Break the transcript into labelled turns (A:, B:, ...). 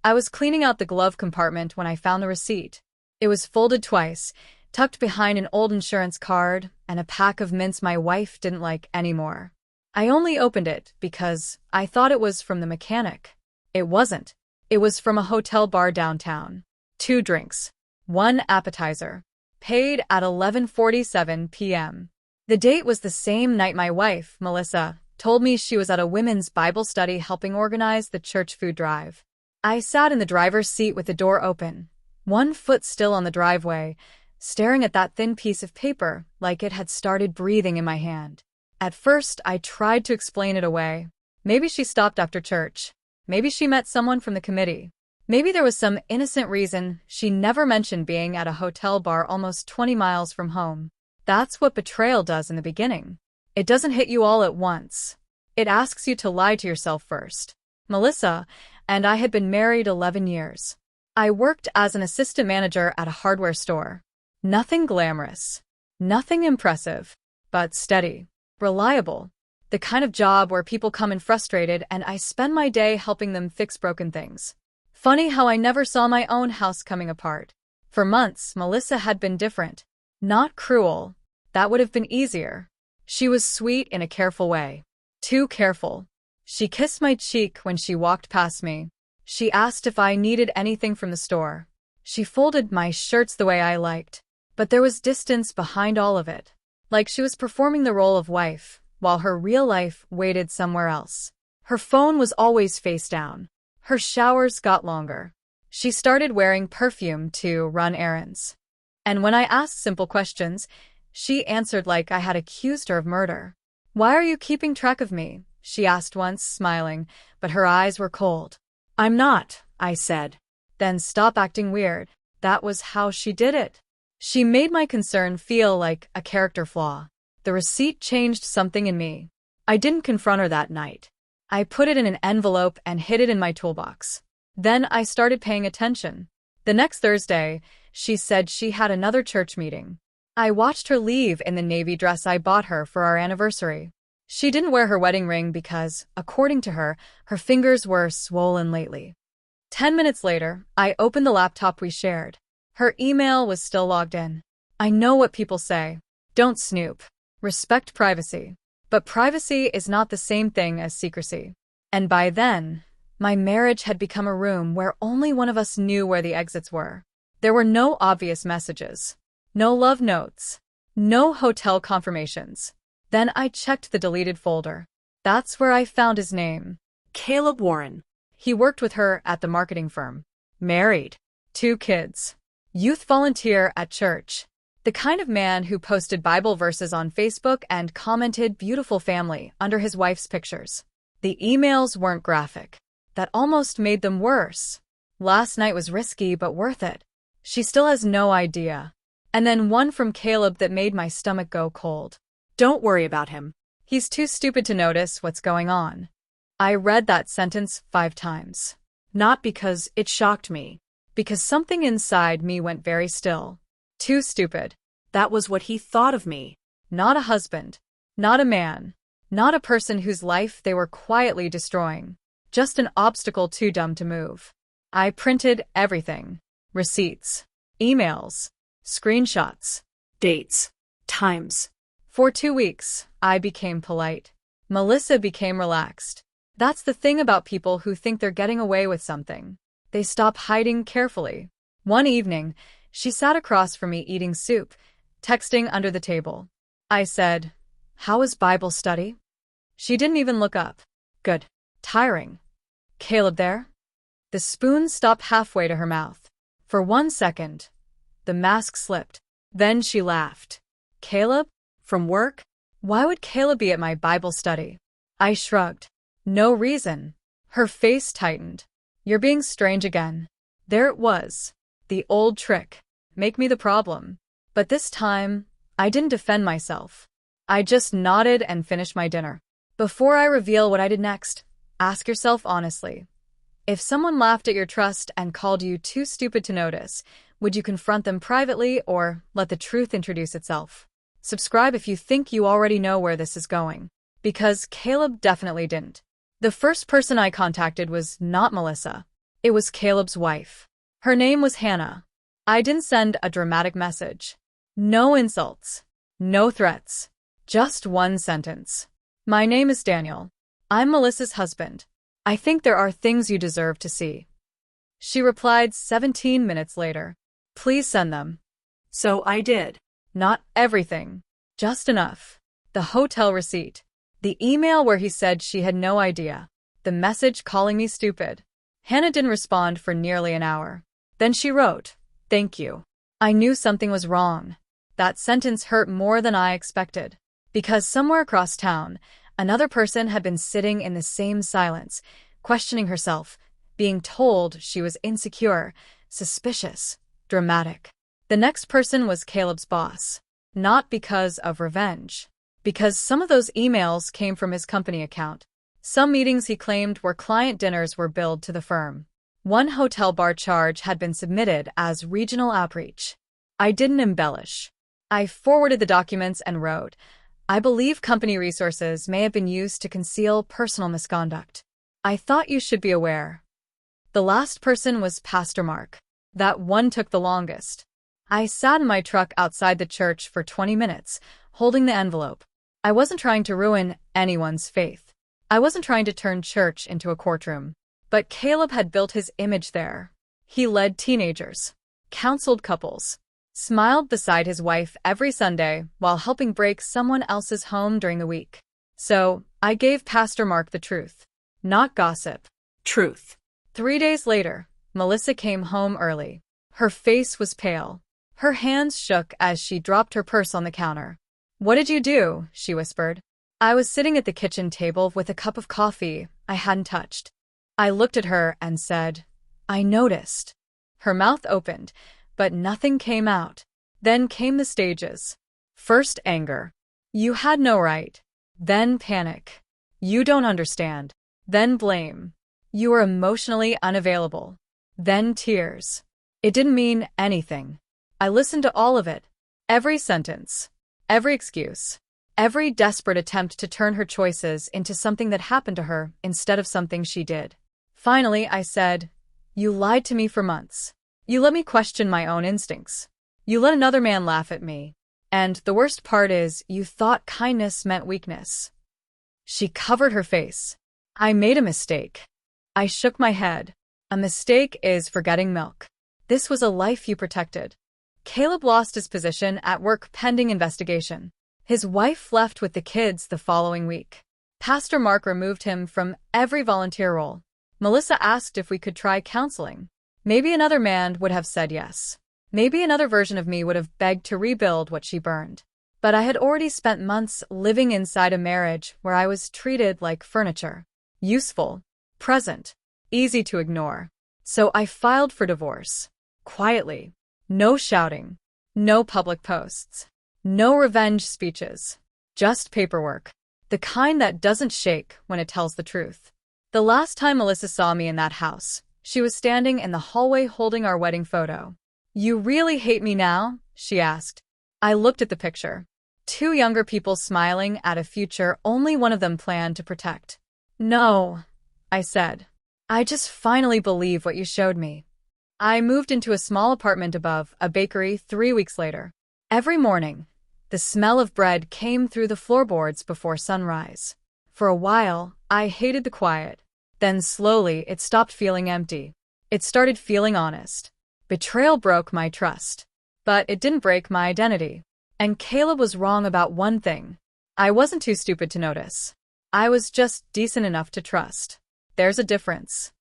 A: I was cleaning out the glove compartment when I found the receipt. It was folded twice, tucked behind an old insurance card and a pack of mints my wife didn't like anymore. I only opened it because I thought it was from the mechanic. It wasn't. It was from a hotel bar downtown. 2 drinks. 1 appetizer. Paid at 11:47 p.m. The date was the same night my wife, Melissa, told me she was at a women's Bible study helping organize the church food drive. I sat in the driver's seat with the door open, 1 foot still on the driveway, staring at that thin piece of paper like it had started breathing in my hand. At first, I tried to explain it away. Maybe she stopped after church. Maybe she met someone from the committee. Maybe there was some innocent reason she never mentioned being at a hotel bar almost 20 miles from home. That's what betrayal does in the beginning. It doesn't hit you all at once. It asks you to lie to yourself first. Melissa and I had been married 11 years. I worked as an assistant manager at a hardware store. Nothing glamorous. Nothing impressive. But steady. Reliable. The kind of job where people come in frustrated and I spend my day helping them fix broken things. Funny how I never saw my own house coming apart. For months, Melissa had been different. Not cruel. That would have been easier. She was sweet in a careful way. Too careful. She kissed my cheek when she walked past me. She asked if I needed anything from the store. She folded my shirts the way I liked. But there was distance behind all of it. Like she was performing the role of wife, while her real life waited somewhere else. Her phone was always face down. Her showers got longer. She started wearing perfume to run errands. And when I asked simple questions, she answered like I had accused her of murder. "Why are you keeping track of me?" she asked once, smiling, but her eyes were cold. "I'm not," I said. "Then stop acting weird." That was how she did it. She made my concern feel like a character flaw. The receipt changed something in me. I didn't confront her that night. I put it in an envelope and hid it in my toolbox. Then I started paying attention. The next Thursday, she said she had another church meeting. I watched her leave in the navy dress I bought her for our anniversary. She didn't wear her wedding ring because, according to her, her fingers were swollen lately. 10 minutes later, I opened the laptop we shared. Her email was still logged in. I know what people say. Don't snoop. Respect privacy. But privacy is not the same thing as secrecy. And by then, my marriage had become a room where only one of us knew where the exits were. There were no obvious messages. No love notes. No hotel confirmations. Then I checked the deleted folder. That's where I found his name. Caleb Warren. He worked with her at the marketing firm. Married. 2 kids. Youth volunteer at church. The kind of man who posted Bible verses on Facebook and commented "beautiful family" under his wife's pictures. The emails weren't graphic. That almost made them worse. Last night was risky but worth it. She still has no idea. And then one from Caleb that made my stomach go cold. "Don't worry about him. He's too stupid to notice what's going on." I read that sentence 5 times. Not because it shocked me. Because something inside me went very still. Too stupid. That was what he thought of me. Not a husband. Not a man. Not a person whose life they were quietly destroying. Just an obstacle too dumb to move. I printed everything. Receipts. Emails. Screenshots. Dates. Times. For 2 weeks, I became polite. Melissa became relaxed. That's the thing about people who think they're getting away with something. They stop hiding carefully. One evening, she sat across from me eating soup, texting under the table. I said, "How was Bible study?" She didn't even look up. "Good. Tiring." "Caleb there?" The spoon stopped halfway to her mouth. For 1 second, the mask slipped. Then she laughed. "Caleb? From work? Why would Caleb be at my Bible study?" I shrugged. "No reason." Her face tightened. "You're being strange again." There it was. The old trick. Make me the problem. But this time, I didn't defend myself. I just nodded and finished my dinner. Before I reveal what I did next, ask yourself honestly. If someone laughed at your trust and called you too stupid to notice, would you confront them privately or let the truth introduce itself? Subscribe if you think you already know where this is going. Because Caleb definitely didn't. The first person I contacted was not Melissa. It was Caleb's wife. Her name was Hannah. I didn't send a dramatic message. No insults. No threats. Just one sentence. My name is Daniel. I'm Melissa's husband. I think there are things you deserve to see. She replied 17 minutes later. Please send them. So I did. Not everything. Just enough. The hotel receipt. The email where he said she had no idea. The message calling me stupid. Hannah didn't respond for nearly an hour. Then she wrote, "Thank you." I knew something was wrong. That sentence hurt more than I expected. Because somewhere across town, another person had been sitting in the same silence, questioning herself, being told she was insecure, suspicious, dramatic. The next person was Caleb's boss. Not because of revenge. Because some of those emails came from his company account. Some meetings he claimed were client dinners were billed to the firm. One hotel bar charge had been submitted as regional outreach. I didn't embellish. I forwarded the documents and wrote, I believe company resources may have been used to conceal personal misconduct. I thought you should be aware. The last person was Pastor Mark. That one took the longest. I sat in my truck outside the church for 20 minutes, holding the envelope. I wasn't trying to ruin anyone's faith. I wasn't trying to turn church into a courtroom. But Caleb had built his image there. He led teenagers, counseled couples, smiled beside his wife every Sunday while helping break someone else's home during the week. So, I gave Pastor Mark the truth. Not gossip. Truth. 3 days later, Melissa came home early. Her face was pale. Her hands shook as she dropped her purse on the counter. What did you do? She whispered. I was sitting at the kitchen table with a cup of coffee I hadn't touched. I looked at her and said, I noticed. Her mouth opened, but nothing came out. Then came the stages. First anger. You had no right. Then panic. You don't understand. Then blame. You were emotionally unavailable. Then tears. It didn't mean anything. I listened to all of it. Every sentence. Every excuse. Every desperate attempt to turn her choices into something that happened to her instead of something she did. Finally, I said, You lied to me for months. You let me question my own instincts. You let another man laugh at me. And the worst part is, you thought kindness meant weakness. She covered her face. I made a mistake. I shook my head. A mistake is forgetting milk. This was a life you protected. Caleb lost his position at work pending investigation. His wife left with the kids the following week. Pastor Mark removed him from every volunteer role. Melissa asked if we could try counseling. Maybe another man would have said yes. Maybe another version of me would have begged to rebuild what she burned. But I had already spent months living inside a marriage where I was treated like furniture. Useful, present, easy to ignore. So I filed for divorce. Quietly. No shouting. No public posts. No revenge speeches. Just paperwork. The kind that doesn't shake when it tells the truth. The last time Melissa saw me in that house, she was standing in the hallway holding our wedding photo. You really hate me now? She asked. I looked at the picture. 2 younger people smiling at a future only one of them planned to protect. No, I said. I just finally believe what you showed me. I moved into a small apartment above a bakery 3 weeks later. Every morning, the smell of bread came through the floorboards before sunrise. For a while, I hated the quiet. Then slowly, it stopped feeling empty. It started feeling honest. Betrayal broke my trust. But it didn't break my identity. And Caleb was wrong about one thing. I wasn't too stupid to notice. I was just decent enough to trust. There's a difference.